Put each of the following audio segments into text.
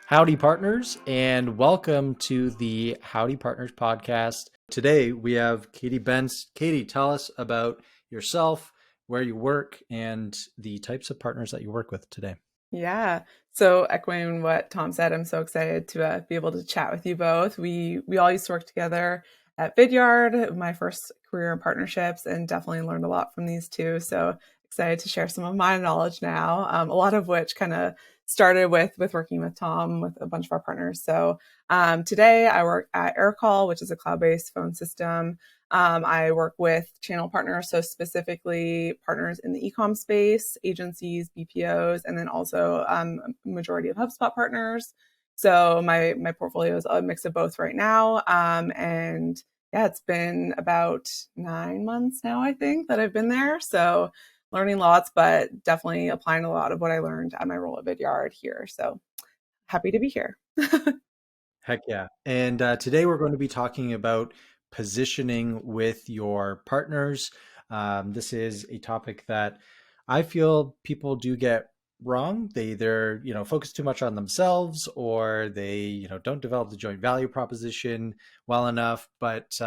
Howdy, partners, and welcome to the Howdy Partners podcast. Today we have Katie Bentz. Katie, tell us about yourself, where you work, and the types of partners that you work with today. Yeah. So echoing what Tom said, I'm so excited to be able to chat with you both. We all used to work together at Vidyard, my first career in partnerships, and definitely learned a lot from these two. So excited to share some of my knowledge now. A lot of which kind of started with working with Tom with a bunch of our partners. So today I work at Aircall, which is a cloud-based phone system. I work with channel partners, so specifically partners in the e-com space, agencies, BPOs, and then also a majority of HubSpot partners. So my portfolio is a mix of both right now. And yeah, it's been about 9 months now, I think, that I've been there. So learning lots, but definitely applying a lot of what I learned at my role at Vidyard here. So happy to be here. Heck yeah. And today we're going to be talking about positioning with your partners. This is a topic that I feel people do get wrong. They either, focus too much on themselves or they, don't develop the joint value proposition well enough. But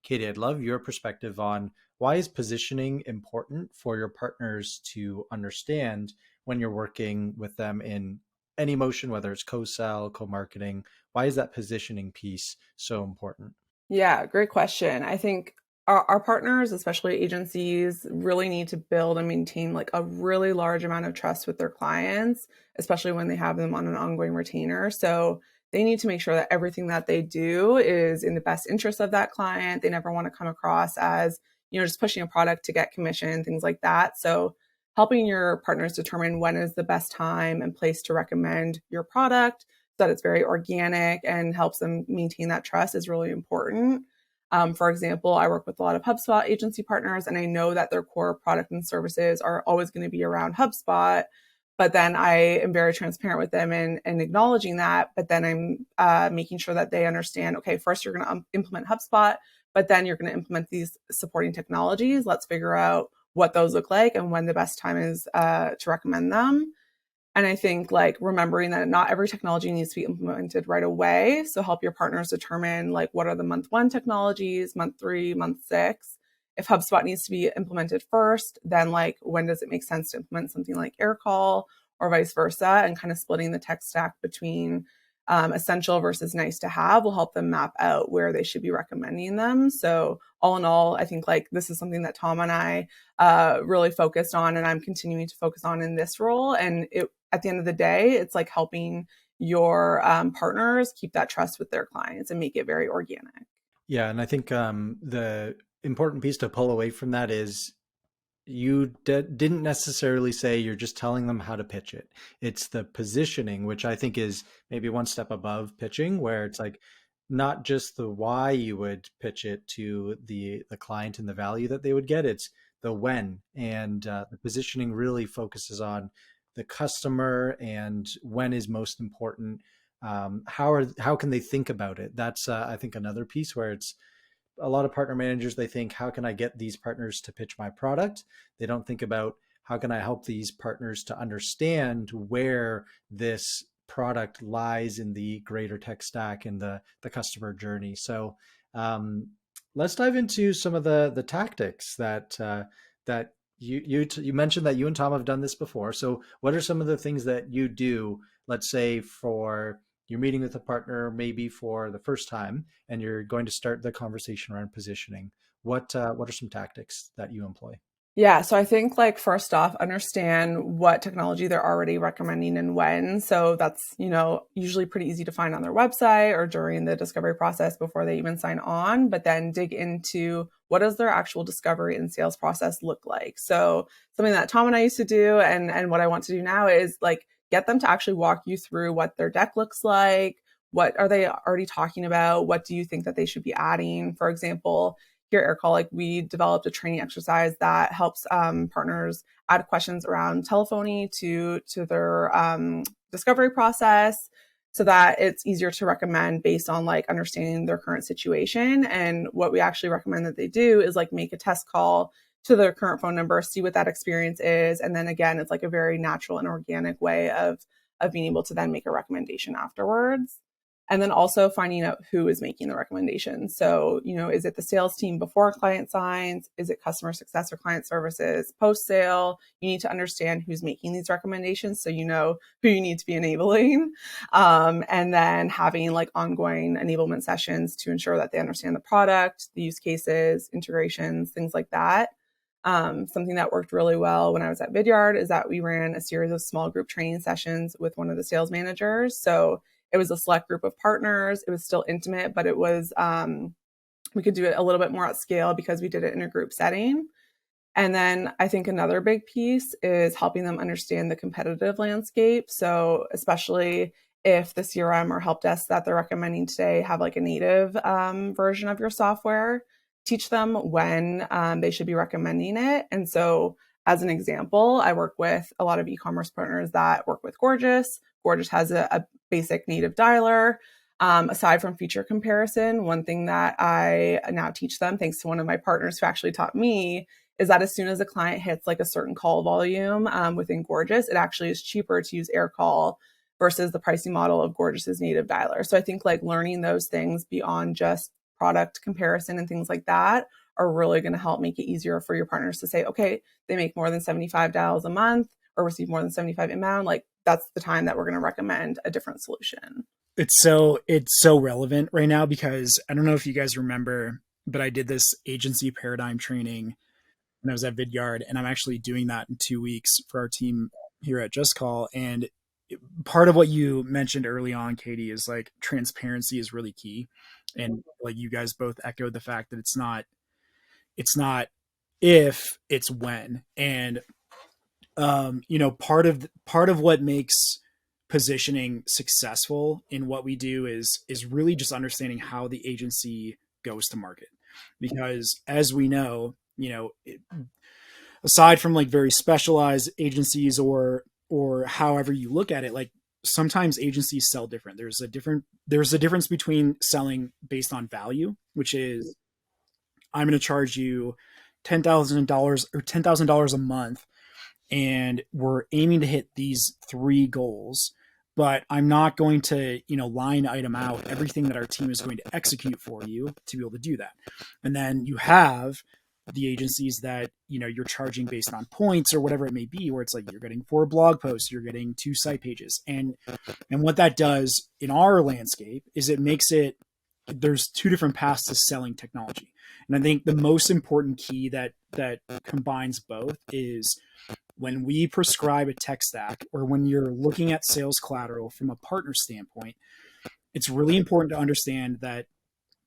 Katie, I'd love your perspective on why is positioning important for your partners to understand when you're working with them in any motion, whether it's co-sell, co-marketing. Why is that positioning piece so important? Yeah, great question. I think our partners, especially agencies, really need to build and maintain like a really large amount of trust with their clients, especially when they have them on an ongoing retainer. So they need to make sure that everything that they do is in the best interest of that client. They never want to come across as, just pushing a product to get commission, things like that. So helping your partners determine when is the best time and place to recommend your product that it's very organic and helps them maintain that trust is really important. For example, I work with a lot of HubSpot agency partners, and I know that their core product and services are always going to be around HubSpot. But then I am very transparent with them and acknowledging that. But then I'm making sure that they understand, okay, first you're going to implement HubSpot, but then you're going to implement these supporting technologies. Let's figure out what those look like and when the best time is to recommend them. And I think like remembering that not every technology needs to be implemented right away. So help your partners determine like what are the month 1 technologies, month 3, month 6. If HubSpot needs to be implemented first, then like when does it make sense to implement something like Aircall or vice versa, and kind of splitting the tech stack between essential versus nice to have will help them map out where they should be recommending them. So all in all, I think like this is something that Tom and I really focused on, and I'm continuing to focus on in this role. And at the end of the day, it's like helping your partners keep that trust with their clients and make it very organic. Yeah, and I think the important piece to pull away from that is you didn't necessarily say you're just telling them how to pitch it. It's the positioning, which I think is maybe one step above pitching, where it's like not just the why you would pitch it to the client and the value that they would get. It's the when, and the positioning really focuses on the customer and when is most important. How can they think about it? That's I think another piece where it's a lot of partner managers, they think, how can I get these partners to pitch my product? They don't think about how can I help these partners to understand where this product lies in the greater tech stack and the customer journey. So let's dive into some of the tactics that you mentioned that you and Tom have done this before. So what are some of the things that you do, let's say for you're meeting with a partner maybe for the first time and you're going to start the conversation around positioning? What are some tactics that you employ? Yeah, so I think like first off, understand what technology they're already recommending and when. So that's, usually pretty easy to find on their website or during the discovery process before they even sign on, but then dig into what does their actual discovery and sales process look like. So something that Tom and I used to do and what I want to do now is like get them to actually walk you through what their deck looks like. What are they already talking about? What do you think that they should be adding? For example, here at Aircall, like we developed a training exercise that helps partners add questions around telephony to their discovery process so that it's easier to recommend based on like understanding their current situation. And what we actually recommend that they do is like make a test call to their current phone number, see what that experience is. And then again, it's like a very natural and organic way of of being able to then make a recommendation afterwards. And then also finding out who is making the recommendation. So, is it the sales team before a client signs? Is it customer success or client services post sale? You need to understand who's making these recommendations so you know who you need to be enabling. And then having like ongoing enablement sessions to ensure that they understand the product, the use cases, integrations, things like that. Something that worked really well when I was at Vidyard is that we ran a series of small group training sessions with one of the sales managers. So it was a select group of partners. It was still intimate, but it was, we could do it a little bit more at scale because we did it in a group setting. And then I think another big piece is helping them understand the competitive landscape. So especially if the CRM or help desk that they're recommending today have like a native version of your software, teach them when they should be recommending it. And so as an example, I work with a lot of e-commerce partners that work with Gorgeous. Gorgeous has a basic native dialer. Aside from feature comparison, one thing that I now teach them, thanks to one of my partners who actually taught me, is that as soon as a client hits like a certain call volume within Gorgeous, it actually is cheaper to use Aircall versus the pricing model of Gorgeous's native dialer. So I think like learning those things beyond just product comparison and things like that are really going to help make it easier for your partners to say, okay, they make more than 75 dials a month or receive more than 75 inbound. Like that's the time that we're going to recommend a different solution. It's so relevant right now because I don't know if you guys remember, but I did this agency paradigm training when I was at Vidyard, and I'm actually doing that in 2 weeks for our team here at Just Call. And part of what you mentioned early on, Katie, is like transparency is really key. And like you guys both echoed the fact that it's not if, it's when. And part of what makes positioning successful in what we do is really just understanding how the agency goes to market. Because as we know, aside from like very specialized agencies or however you look at it, like sometimes agencies sell different. There's a difference between selling based on value, which is I'm going to charge you $10,000 or $10,000 a month, and we're aiming to hit these 3 goals, but I'm not going to, line item out everything that our team is going to execute for you to be able to do that. And then you have the agencies that, you're charging based on points or whatever it may be, where it's like you're getting 4 blog posts, you're getting 2 site pages. And what that does in our landscape is it makes it, there's 2 different paths to selling technology. And I think the most important key that combines both is when we prescribe a tech stack, or when you're looking at sales collateral from a partner standpoint, it's really important to understand that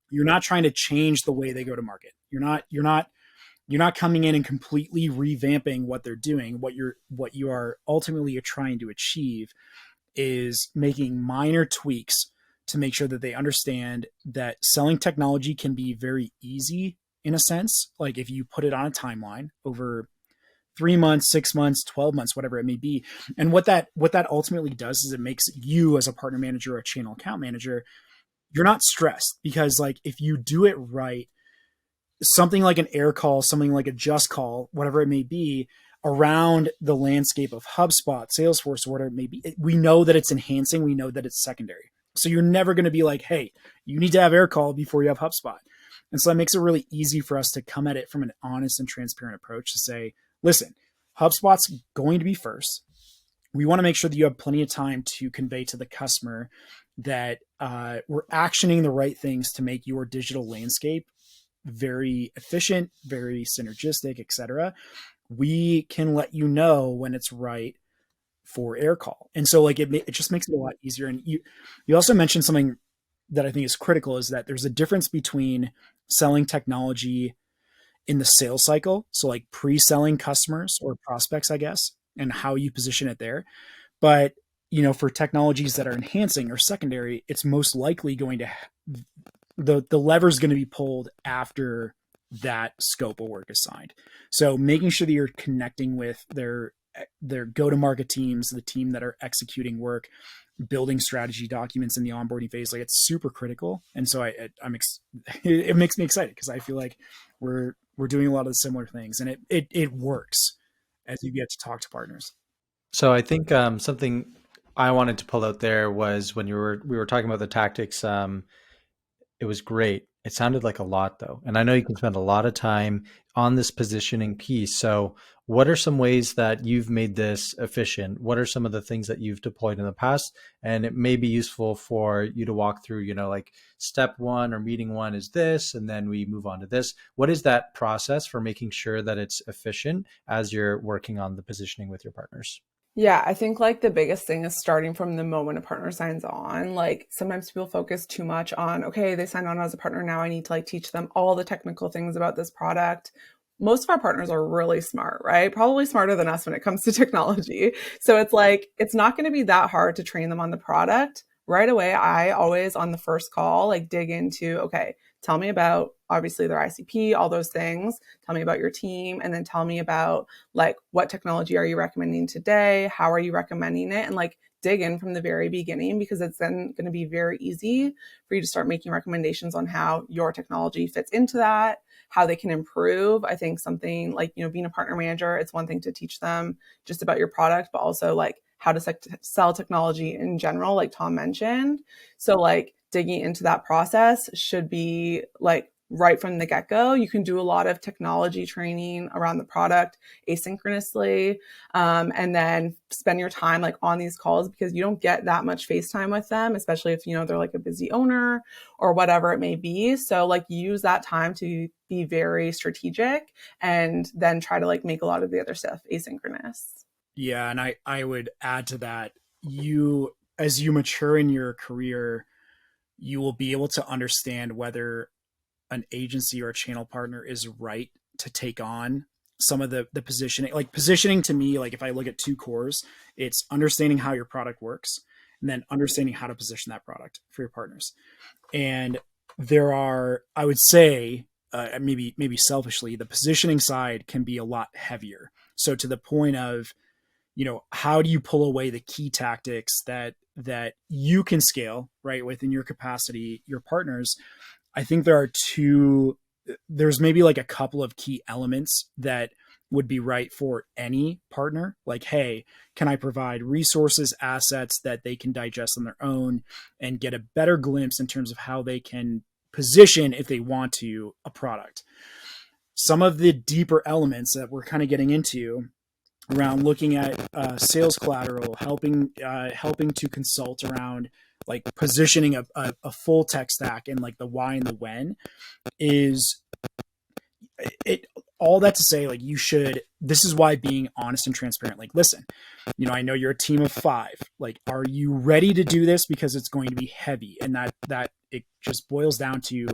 you're not trying to change the way they go to market. You're not coming in and completely revamping what they're doing. What you are ultimately trying to achieve is making minor tweaks to make sure that they understand that selling technology can be very easy in a sense. Like if you put it on a timeline over 3 months, 6 months, 12 months, whatever it may be. And what that ultimately does is it makes you as a partner manager or a channel account manager, you're not stressed, because like if you do it right, something like an Aircall, something like a Just Call, whatever it may be, around the landscape of HubSpot, Salesforce, or whatever it may be, we know that it's enhancing. We know that it's secondary. So you're never going to be like, hey, you need to have Aircall before you have HubSpot. And so that makes it really easy for us to come at it from an honest and transparent approach to say, listen, HubSpot's going to be first. We want to make sure that you have plenty of time to convey to the customer that we're actioning the right things to make your digital landscape very efficient, very synergistic, etc. We can let you know when it's right for Aircall. And so like it just makes it a lot easier. And you also mentioned something that I think is critical, is that there's a difference between selling technology in the sales cycle, so like pre-selling customers or prospects, I guess, and how you position it there. But for technologies that are enhancing or secondary, it's most likely going to the lever is going to be pulled after that scope of work is signed. So making sure that you're connecting with their go-to-market teams, the team that are executing work, building strategy documents in the onboarding phase, like it's super critical. And so it makes me excited because I feel like we're doing a lot of the similar things, and it works as you get to talk to partners. So I think something I wanted to pull out there was when we were talking about the tactics. It was great. It sounded like a lot though. And I know you can spend a lot of time on this positioning piece. So what are some ways that you've made this efficient? What are some of the things that you've deployed in the past? And it may be useful for you to walk through, like step one or meeting one is this, and then we move on to this. What is that process for making sure that it's efficient as you're working on the positioning with your partners? Yeah, I think like the biggest thing is starting from the moment a partner signs on. Like sometimes people focus too much on, okay, they signed on as a partner. Now I need to like teach them all the technical things about this product. Most of our partners are really smart, right? Probably smarter than us when it comes to technology. So it's like, it's not going to be that hard to train them on the product. Right away, I always on the first call, like dig into, okay, tell me about obviously their ICP, all those things. Tell me about your team, and then tell me about like what technology are you recommending today? How are you recommending it? And like dig in from the very beginning, because it's then going to be very easy for you to start making recommendations on how your technology fits into that, how they can improve. I think something like, being a partner manager, it's one thing to teach them just about your product, but also like how to sell technology in general, like Tom mentioned. So like digging into that process should be like right from the get-go. You can do a lot of technology training around the product asynchronously, and then spend your time like on these calls, because you don't get that much face time with them, especially if they're like a busy owner or whatever it may be. So like use that time to be very strategic, and then try to like make a lot of the other stuff asynchronous. Yeah, and I would add to that, as you mature in your career, you will be able to understand whether an agency or a channel partner is right to take on some of the positioning. Like positioning to me, like if I look at two cores, it's understanding how your product works and then understanding how to position that product for your partners. And there are, I would say, maybe selfishly, the positioning side can be a lot heavier. So to the point of, how do you pull away the key tactics that you can scale right within your capacity, your partners? I think there's maybe like a couple of key elements that would be right for any partner. Like, hey, can I provide resources, assets that they can digest on their own and get a better glimpse in terms of how they can position, if they want to, a product? Some of the deeper elements that we're kind of getting into around looking at sales collateral, helping to consult around like positioning a full tech stack and like the why and the when, is it all that to say, like, this is why being honest and transparent, like, listen, I know you're a team of 5, like, are you ready to do this? Because it's going to be heavy. And that it just boils down to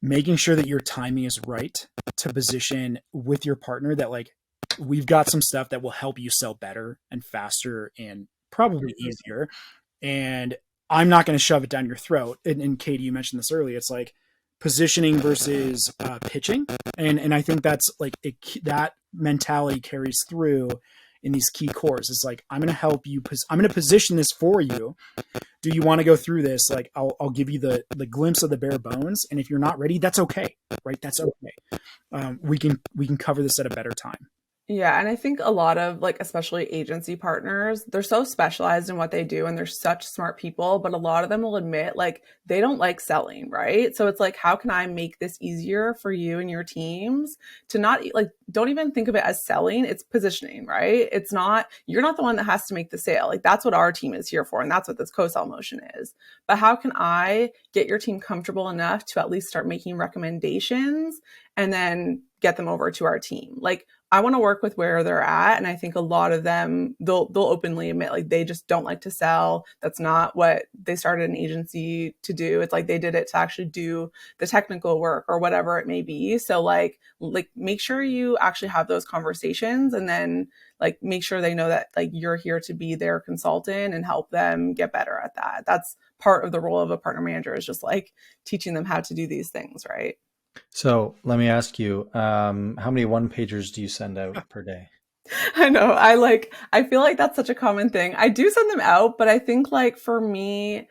making sure that your timing is right to position with your partner, that like, we've got some stuff that will help you sell better and faster and probably easier. And I'm not going to shove it down your throat. And Katie, you mentioned this earlier. It's like positioning versus pitching. And I think that's like that mentality carries through in these key cores. It's like, I'm going to help you. I'm going to position this for you. Do you want to go through this? Like, I'll give you the glimpse of the bare bones. And if you're not ready, that's okay. Right. That's okay. We can cover this at a better time. Yeah. And I think a lot of like, especially agency partners, they're so specialized in what they do and they're such smart people, but a lot of them will admit like they don't like selling, right? So it's like, how can I make this easier for you and your teams to not like, don't even think of it as selling, it's positioning, right? It's not, you're not the one that has to make the sale. Like that's what our team is here for. And that's what this co-sell motion is. But how can I get your team comfortable enough to at least start making recommendations and then get them over to our team? Like, I want to work with where they're at. And I think a lot of them, they'll openly admit like they just don't like to sell. That's not what they started an agency to do. It's like they did it to actually do the technical work or whatever it may be. So like make sure you actually have those conversations, and then like make sure they know that like you're here to be their consultant and help them get better at that. That's part of the role of a partner manager, is just like teaching them how to do these things, right? So let me ask you, how many one-pagers do you send out per day? I know. I feel like that's such a common thing. I do send them out, but I think like for me,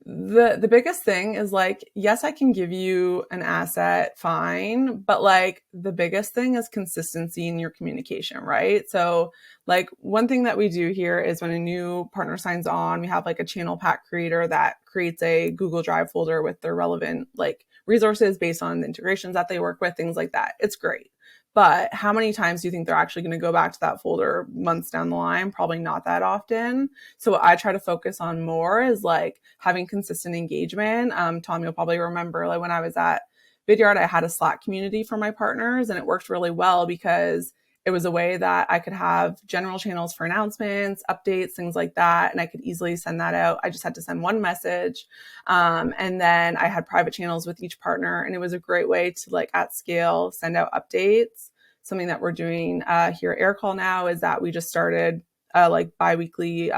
The biggest thing is like, yes, I can give you an asset, fine, but like the biggest thing is consistency in your communication, right? So like one thing that we do here is when a new partner signs on, we have like a channel pack creator that creates a Google Drive folder with their relevant like resources based on the integrations that they work with, things like that. It's great. But how many times do you think they're actually going to go back to that folder months down the line? Probably not that often. So what I try to focus on more is like having consistent engagement. Tom, you'll probably remember like when I was at Vidyard, I had a Slack community for my partners, and it worked really well because it was a way that I could have general channels for announcements, updates, things like that. And I could easily send that out. I just had to send one message. And then I had private channels with each partner. And it was a great way to like at scale, send out updates. Something that we're doing here at Aircall now is that we just started like biweekly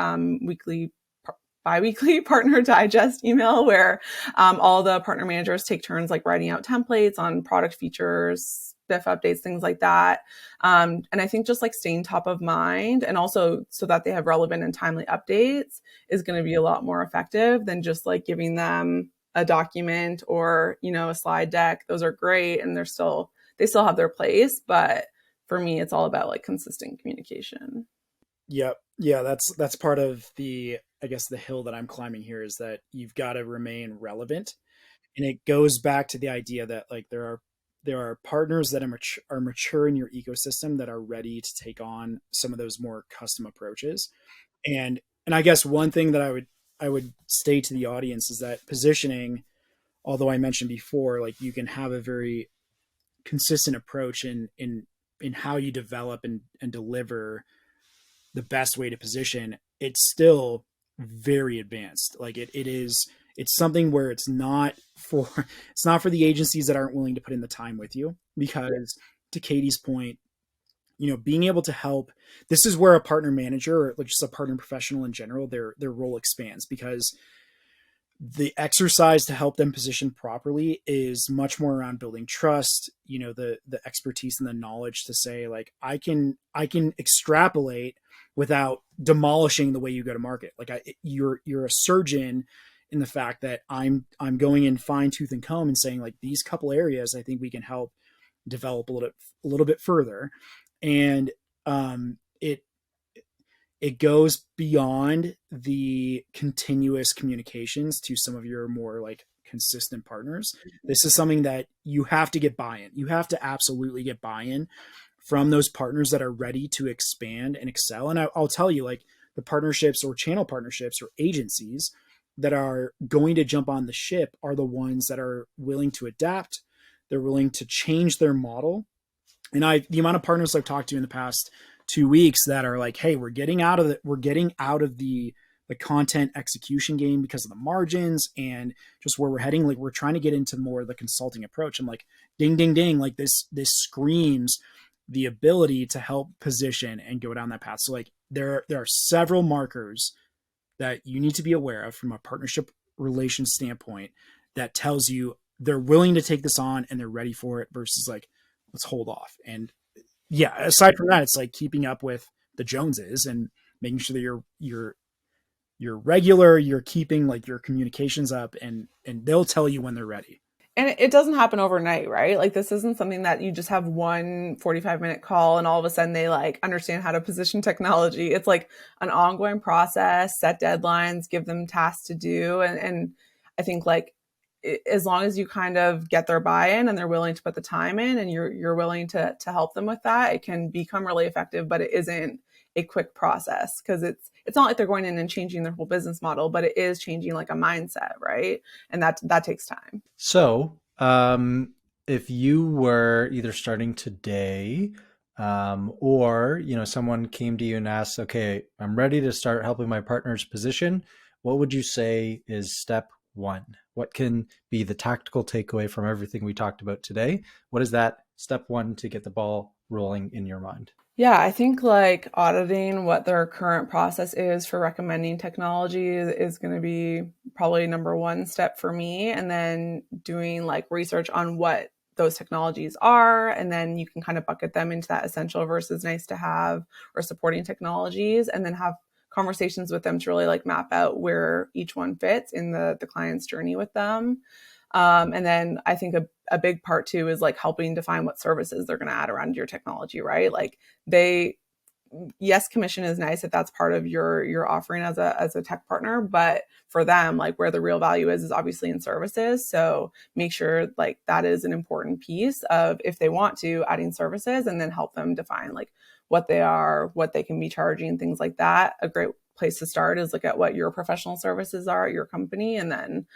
partner digest email where all the partner managers take turns like writing out templates on product features, spiff updates, things like that. And I think just like staying top of mind and also so that they have relevant and timely updates is going to be a lot more effective than just like giving them a document or, you know, a slide deck. Those are great and they still have their place. But for me, it's all about like consistent communication. Yep. Yeah, that's part of the, I guess, the hill that I'm climbing here is that you've got to remain relevant. And it goes back to the idea that like there are partners that are mature in your ecosystem that are ready to take on some of those more custom approaches. And I guess one thing that I would state to the audience is that positioning, although I mentioned before, like you can have a very consistent approach in how you develop and deliver the best way to position, it's still very advanced. Like it's something where it's not for the agencies that aren't willing to put in the time with you, because to Katie's point, you know, being able to help, this is where a partner manager or just a partner professional in general, their role expands, because the exercise to help them position properly is much more around building trust, you know, the expertise and the knowledge to say like, I can extrapolate without demolishing the way you go to market. Like you're a surgeon in the fact that I'm going in fine tooth and comb and saying like these couple areas, I think we can help develop a little bit further. And it goes beyond the continuous communications to some of your more like consistent partners. This is something that you have to get buy-in. You have to absolutely get buy-in from those partners that are ready to expand and excel. And I'll tell you, like the partnerships or channel partnerships or agencies that are going to jump on the ship are the ones that are willing to adapt. They're willing to change their model. And the amount of partners I've talked to in the past 2 weeks that are like, hey, we're getting out of the content execution game because of the margins and just where we're heading. Like we're trying to get into more of the consulting approach. I'm like, ding, ding, ding. Like this screams the ability to help position and go down that path. So like there are several markers that you need to be aware of from a partnership relation standpoint that tells you they're willing to take this on and they're ready for it versus like, let's hold off. And yeah, aside from that, it's like keeping up with the Joneses and making sure that you're regular, you're keeping like your communications up, and they'll tell you when they're ready. And it doesn't happen overnight, right? Like this isn't something that you just have one 45-minute call and all of a sudden they like understand how to position technology. It's like an ongoing process, set deadlines, give them tasks to do. And I think like as long as you kind of get their buy-in and they're willing to put the time in and you're willing to help them with that, it can become really effective, but it isn't a quick process because it's not like they're going in and changing their whole business model, but it is changing like a mindset, right? And that takes time. So, if you were either starting today, or, you know, someone came to you and asked, okay, I'm ready to start helping my partners position, what would you say is step one? What can be the tactical takeaway from everything we talked about today? What is that step one to get the ball rolling in your mind? Yeah, I think like auditing what their current process is for recommending technology is going to be probably number one step for me. And then doing like research on what those technologies are. And then you can kind of bucket them into that essential versus nice to have or supporting technologies, and then have conversations with them to really like map out where each one fits in the client's journey with them. And then I think a big part too is like helping define what services they're going to add around your technology, right? Like yes, commission is nice if that's part of your offering as a tech partner, but for them, like where the real value is obviously in services. So make sure like that is an important piece of, if they want to, adding services, and then help them define like what they are, what they can be charging, things like that. A great place to start is look at what your professional services are at your company, and then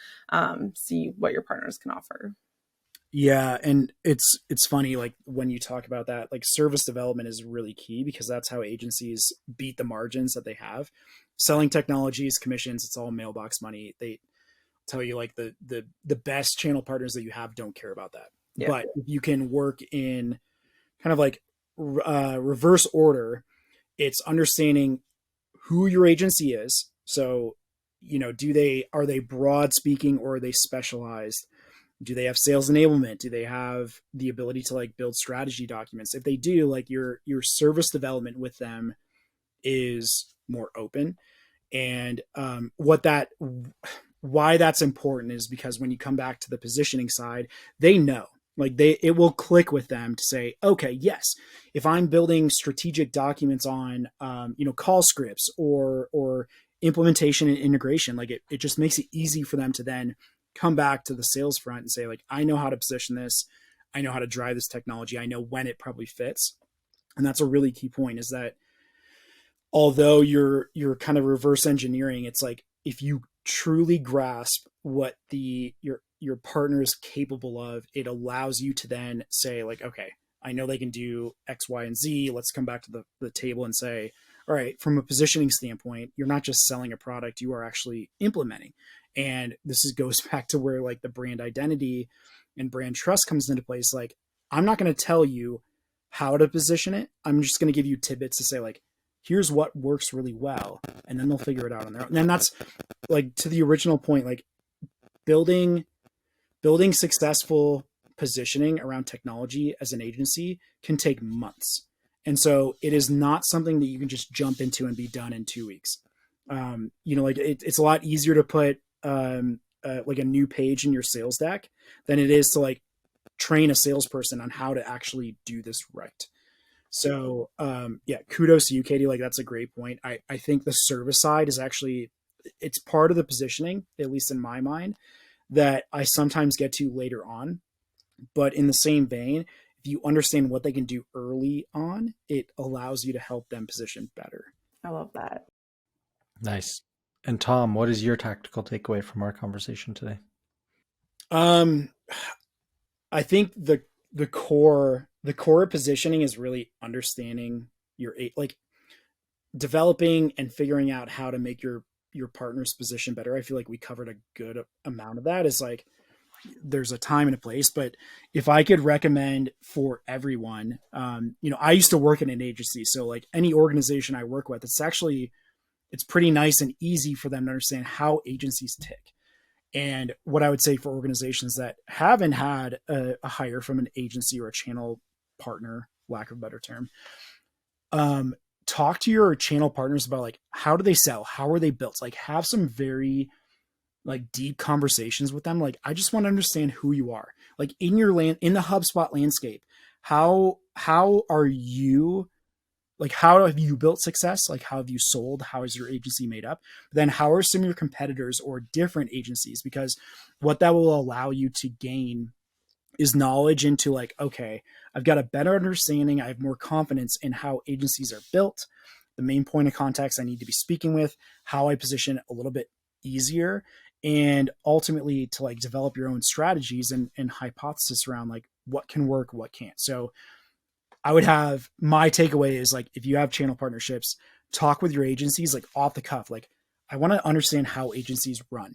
see what your partners can offer. Yeah, and it's funny, like when you talk about that, like service development is really key, because that's how agencies beat the margins that they have. Selling technologies, commissions, it's all mailbox money. They tell you like the best channel partners that you have don't care about that. Yeah. But if you can work in kind of like reverse order, it's understanding who your agency is. So, are they broad speaking, or are they specialized? Do they have sales enablement? Do they have the ability to like build strategy documents? If they do, like your service development with them is more open. And why that's important is because when you come back to the positioning side, they know, like it will click with them to say, okay, yes, if I'm building strategic documents on, call scripts or implementation and integration, like it just makes it easy for them to then come back to the sales front and say, like, I know how to position this. I know how to drive this technology. I know when it probably fits. And that's a really key point, is that although you're kind of reverse engineering, it's like, if you truly grasp what your partner is capable of, it allows you to then say, like, okay, I know they can do X, Y, and Z. Let's come back to the table and say, all right, from a positioning standpoint, you're not just selling a product, you are actually implementing. And this goes back to where like the brand identity and brand trust comes into place. Like, I'm not going to tell you how to position it. I'm just going to give you tidbits to say, like, here's what works really well. And then they'll figure it out on their own. And that's like, to the original point, like building successful positioning around technology as an agency can take months. And so it is not something that you can just jump into and be done in 2 weeks. It's a lot easier to put like a new page in your sales deck than it is to like train a salesperson on how to actually do this right. So kudos to you, Katie. Like, that's a great point. I think the service side is actually, it's part of the positioning, at least in my mind, that I sometimes get to later on. But in the same vein, if you understand what they can do early on, it allows you to help them position better. I love that. Nice. And Tom, what is your tactical takeaway from our conversation today? I think the core positioning is really understanding like developing and figuring out how to make your partner's position better. I feel like we covered a good amount of that. Is like, there's a time and a place, but if I could recommend for everyone, I used to work in an agency. So like any organization I work with, it's pretty nice and easy for them to understand how agencies tick. And what I would say for organizations that haven't had a hire from an agency or a channel partner, lack of a better term, talk to your channel partners about like, how do they sell? How are they built? Like, have some very like deep conversations with them. Like, I just want to understand who you are, like in the HubSpot landscape. How are you, like, how have you built success? Like, how have you sold? How is your agency made up? But then how are some of your competitors or different agencies? Because what that will allow you to gain is knowledge into like, okay, I've got a better understanding. I have more confidence in how agencies are built, the main point of contacts I need to be speaking with, how I position a little bit easier, and ultimately to like develop your own strategies and hypothesis around like what can work, what can't. So I would have, my takeaway is like, if you have channel partnerships, talk with your agencies like off the cuff. Like, I want to understand how agencies run,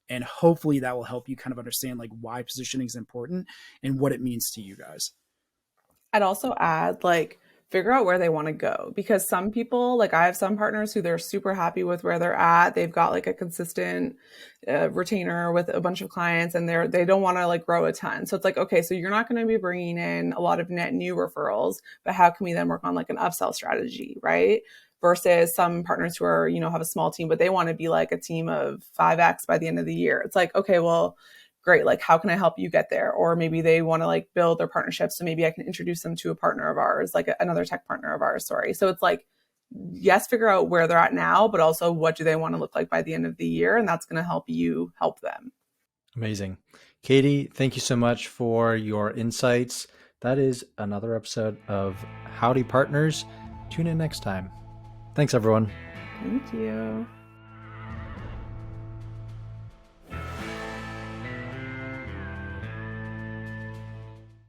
and hopefully that will help you kind of understand like why positioning is important and what it means to you guys. I'd also add, like, figure out where they want to go, because some people, like I have some partners who they're super happy with where they're at. They've got like a consistent retainer with a bunch of clients, and they don't want to like grow a ton. So it's like, okay, so you're not going to be bringing in a lot of net new referrals, but how can we then work on like an upsell strategy, right? versus some partners who are, have a small team, but they want to be like a team of 5x by the end of the year. It's like, okay, well, great. Like, how can I help you get there? Or maybe they want to like build their partnership. So maybe I can introduce them to a partner of ours, like another tech partner of ours. Sorry. So it's like, yes, figure out where they're at now, but also what do they want to look like by the end of the year? And that's going to help you help them. Amazing. Katie, thank you so much for your insights. That is another episode of Howdy Partners. Tune in next time. Thanks, everyone. Thank you.